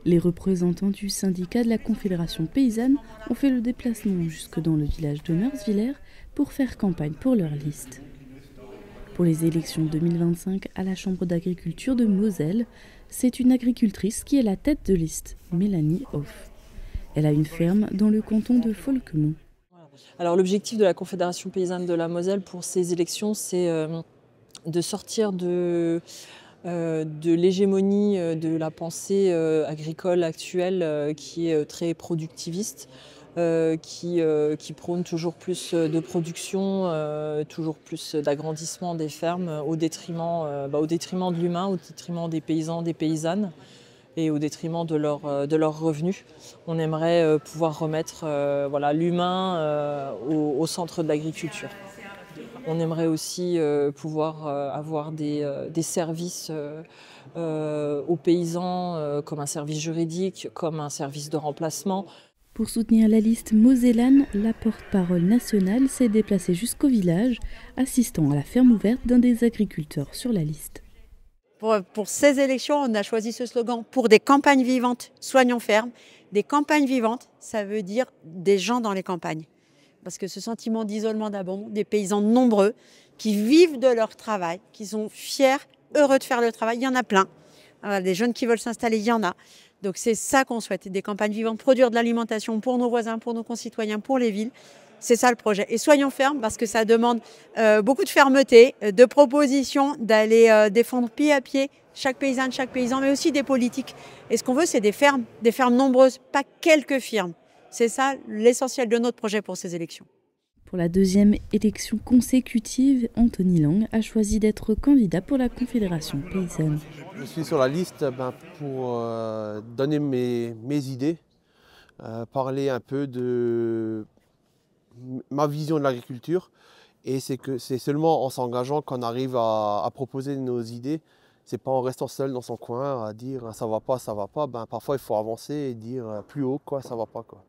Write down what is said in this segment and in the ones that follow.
Les représentants du syndicat de la Confédération paysanne ont fait le déplacement jusque dans le village de Meurswiller pour faire campagne pour leur liste. Pour les élections 2025 à la Chambre d'agriculture de Moselle, c'est une agricultrice qui est la tête de liste, Mélanie Hoff. Elle a une ferme dans le canton de Folquemont. Alors l'objectif de la Confédération paysanne de la Moselle pour ces élections, c'est de sortir de l'hégémonie de la pensée agricole actuelle qui est très productiviste, qui prône toujours plus de production, toujours plus d'agrandissement des fermes au détriment de l'humain, au détriment des paysans, des paysannes et au détriment de leurs revenus. On aimerait pouvoir remettre l'humain au centre de l'agriculture. On aimerait aussi pouvoir avoir des services aux paysans, comme un service juridique, comme un service de remplacement. Pour soutenir la liste mosellane, la porte-parole nationale s'est déplacée jusqu'au village, assistant à la ferme ouverte d'un des agriculteurs sur la liste. Pour ces élections, on a choisi ce slogan « Pour des campagnes vivantes, soignons ferme ». Des campagnes vivantes, ça veut dire des gens dans les campagnes. Parce que ce sentiment d'isolement d'abandon, des paysans nombreux qui vivent de leur travail, qui sont fiers, heureux de faire le travail, il y en a plein. Des jeunes qui veulent s'installer, il y en a. Donc c'est ça qu'on souhaite, des campagnes vivantes, produire de l'alimentation pour nos voisins, pour nos concitoyens, pour les villes. C'est ça le projet. Et soyons fermes parce que ça demande beaucoup de fermeté, de propositions, d'aller défendre pied à pied chaque paysanne, chaque paysan, mais aussi des politiques. Et ce qu'on veut, c'est des fermes nombreuses, pas quelques firmes. C'est ça l'essentiel de notre projet pour ces élections. Pour la deuxième élection consécutive, Anthony Lang a choisi d'être candidat pour la Confédération paysanne. Je suis sur la liste pour donner mes idées, parler un peu de ma vision de l'agriculture. Et c'est seulement en s'engageant qu'on arrive à proposer nos idées. C'est pas en restant seul dans son coin à dire ça va pas, ça va pas. Parfois il faut avancer et dire plus haut ça va pas quoi.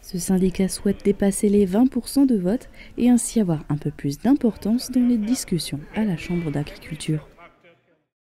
Ce syndicat souhaite dépasser les 20% de vote et ainsi avoir un peu plus d'importance dans les discussions à la Chambre d'agriculture.